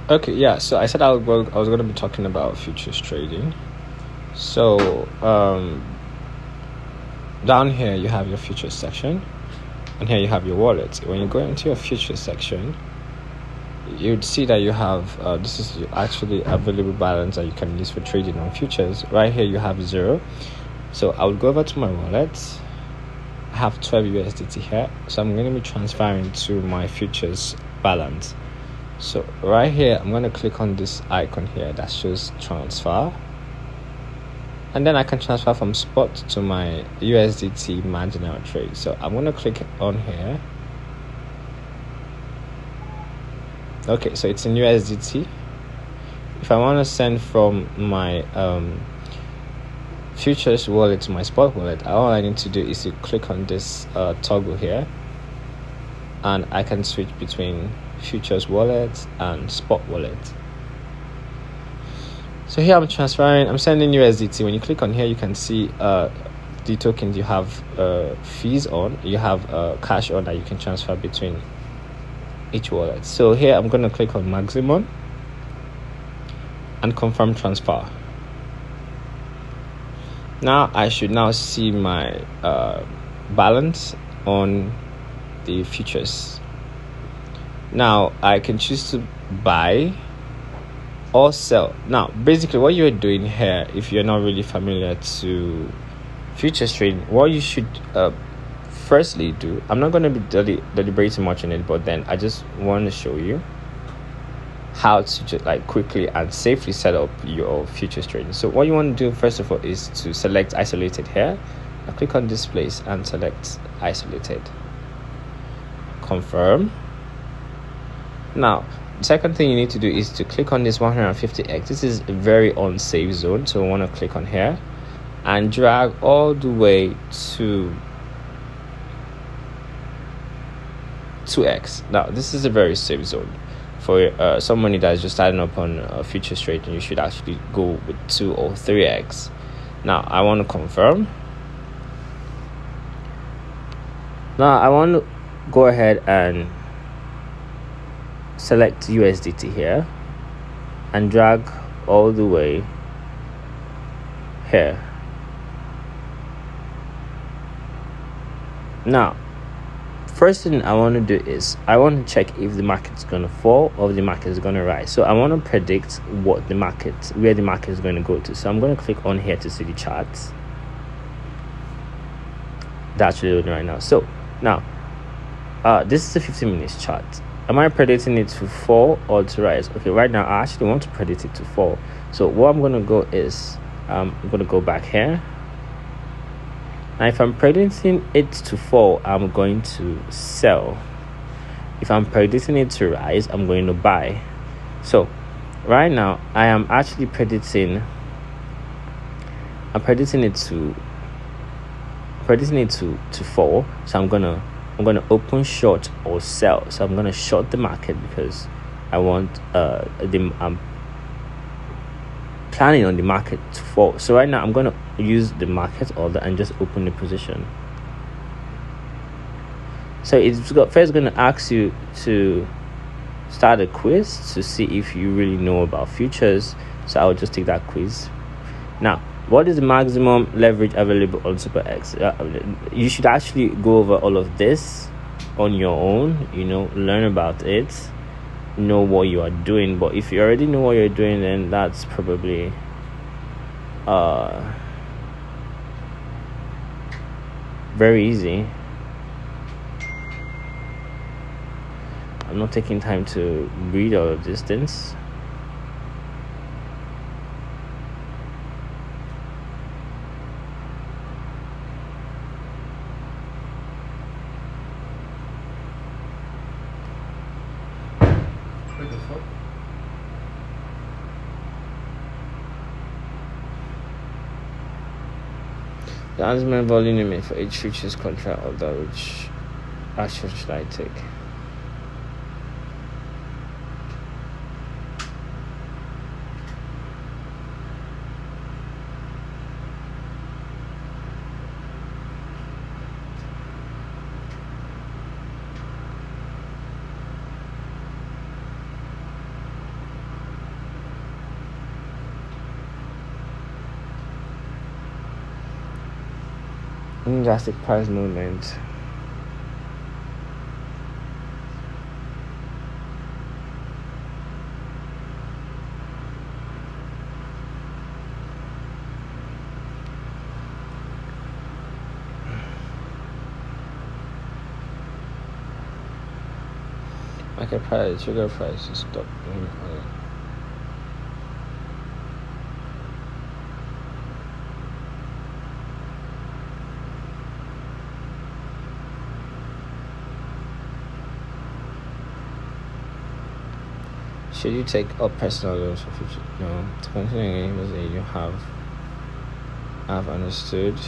Okay, yeah. So I said I was going to be talking about futures trading. So down here you have your futures section, and here you have your wallet. When you go into your futures section, you'd see that you have this is actually available balance that you can use for trading on futures. Right here you have 0. So I will go over to my wallet. I have 12 USDT here, so I'm going to be transferring to my futures balance. So right here I'm going to click on this icon here that shows transfer, and then I can transfer from spot to my USDT marginal trade. So I'm going to click on here. Okay, so it's in USDT. If I want to send from my futures wallet to my spot wallet, all I need to do is to click on this toggle here, and I can switch between futures wallet and spot wallet. So here I'm sending USDT. When you click on here, you can see the tokens you have fees on, you have cash on that you can transfer between each wallet. So here I'm going to click on maximum and confirm transfer. Now I should now see my balance on the futures. Now I can choose to buy or sell. Now basically what you're doing here, if you're not really familiar to futures trading, what you should firstly do, I'm not going to be deliberating much on it, but then I just want to show you how to just like quickly and safely set up your futures trading. So what you want to do first of all is to select isolated here. Now click on this place and select isolated, confirm. Now the second thing you need to do is to click on this 150x. This is a very unsafe zone, so we want to click on here and drag all the way to 2x. Now this is a very safe zone. For somebody that's just starting up on futures trading, you should actually go with 2 or 3x. Now I want to confirm. Now I want to go ahead and select USDT here and drag all the way here. Now first thing I want to do is I want to check if the market's going to fall or the market is going to rise. So I want to predict where the market is going to go to. So I'm going to click on here to see the charts. That's loading right now. So now this is a 15 minutes chart. Am I predicting it to fall or to rise? Okay, right now I actually want to predict it to fall. So what I'm going to go is I'm going to go back here. Now if I'm predicting it to fall, I'm going to sell. If I'm predicting it to rise, I'm going to buy. So right now I am actually predicting it to fall. So I'm gonna open short or sell. So I'm gonna short the market because I want I'm planning on the market to fall. So right now I'm going to use the market order and just open the position. So it's first going to ask you to start a quiz to see if you really know about futures. So I'll just take that quiz. Now what is the maximum leverage available on Super X? You should actually go over all of this on your own, learn about it, know what you are doing. But if you already know what you're doing, then that's probably very easy. I'm not taking time to read all of these things. The maximum volume limit for each futures contract order, which action should I take? drastic price movement. Market price, sugar price is stop. Should you take up personal loans for future? No. To continue was you have understood.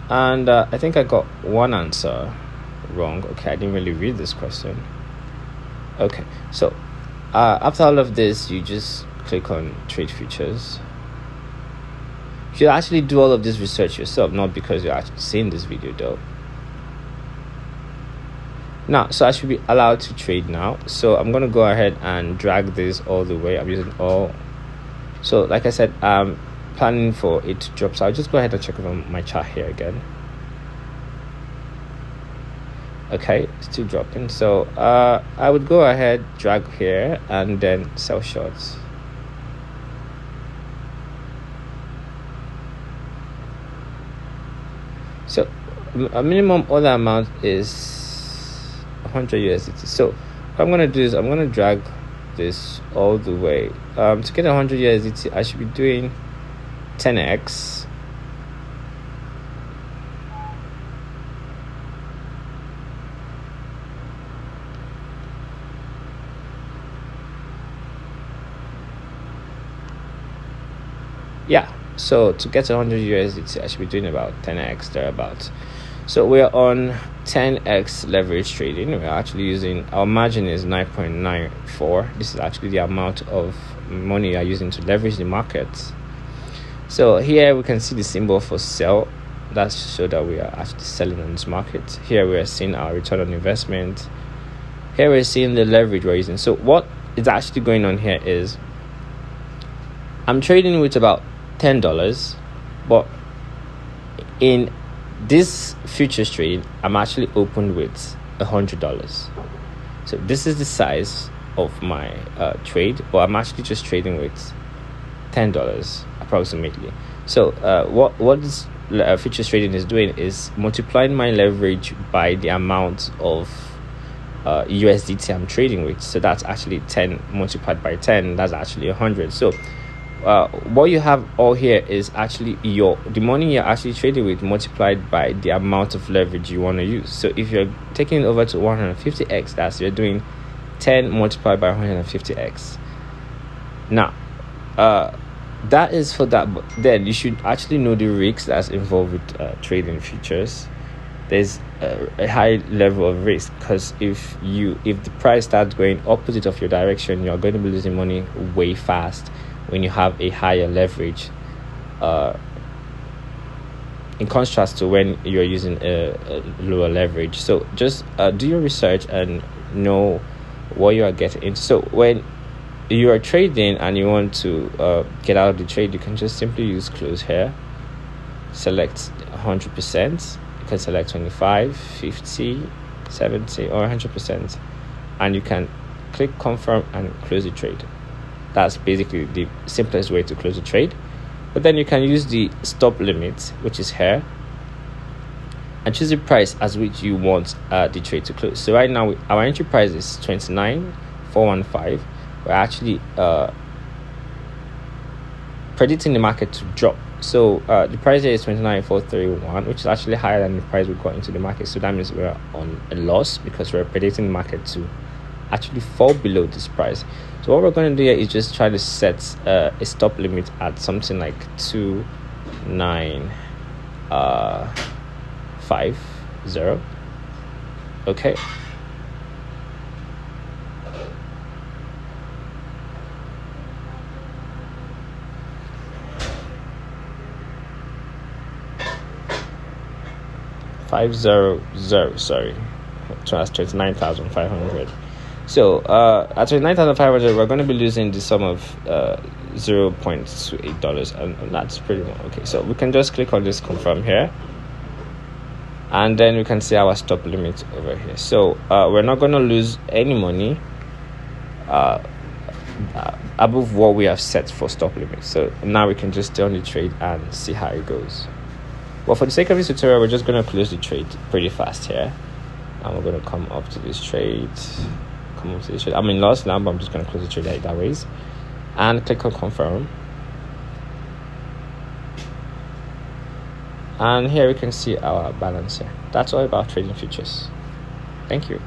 And I think I got one answer wrong. Okay, I didn't really read this question. Okay, so after all of this, you just click on trade futures. You should actually do all of this research yourself, not because you're actually seeing this video though. Now, so I should be allowed to trade now. So I'm going to go ahead and drag this all the way. I'm using all. So like I said, I'm planning for it to drop. So I'll just go ahead and check on my chart here again. Okay, it's still dropping. So I would go ahead, drag here, and then sell shorts. So a minimum order amount is 100 USDT. So what I'm gonna do is I'm gonna drag this all the way. To get 100 USDT, I should be doing 10x. Yeah, so to get 100 USDT, I should be doing about 10x thereabouts. So we're on 10x leverage trading. We're actually using, our margin is 9.94. This is actually the amount of money you are using to leverage the markets. So here we can see the symbol for sell. That's to show that we are actually selling on this market. Here we are seeing our return on investment. Here we're seeing the leverage we're using. So what is actually going on here is I'm trading with about $10, but in this futures trade, I'm actually opened with $100. So this is the size of my trade, but I'm actually just trading with $10 approximately. So what this futures trading is doing is multiplying my leverage by the amount of USDT I'm trading with. So that's actually 10 multiplied by 10. That's actually 100. So what you have all here is actually the money you're actually trading with multiplied by the amount of leverage you want to use. So if you're taking it over to 150x, that's you're doing 10 multiplied by 150x. Now that is for that, but then you should actually know the risks that's involved with trading futures. There's a high level of risk, because if the price starts going opposite of your direction, you're going to be losing money way fast when you have a higher leverage, in contrast to when you're using a lower leverage. So just do your research and know what you are getting into. So when you are trading and you want to get out of the trade, you can just simply use close here, select 100%. You can select 25, 50, 70, or 100%, and you can click confirm and close the trade. That's basically the simplest way to close the trade. But then you can use the stop limit, which is here, and choose the price as which you want the trade to close. So right now our entry price is 29,415. We're actually predicting the market to drop. So the price here is 29,431, which is actually higher than the price we got into the market. So that means we're on a loss because we're predicting the market to actually fall below this price. So what we're going to do here is just try to set a stop limit at something like 2,950. Okay. Sorry, so that's 29,500. So at 29,500, we're going to be losing the sum of $0.28, and that's pretty much okay. So we can just click on this confirm here, and then we can see our stop limit over here. So we're not going to lose any money above what we have set for stop limit. So now we can just stay on the trade and see how it goes. Well, for the sake of this tutorial, we're just going to close the trade pretty fast here, and we're going to come up to this trade. I'm in loss now, but I'm just going to close the trade like that ways, and click on confirm. And here we can see our balance here. That's all about trading futures. Thank you.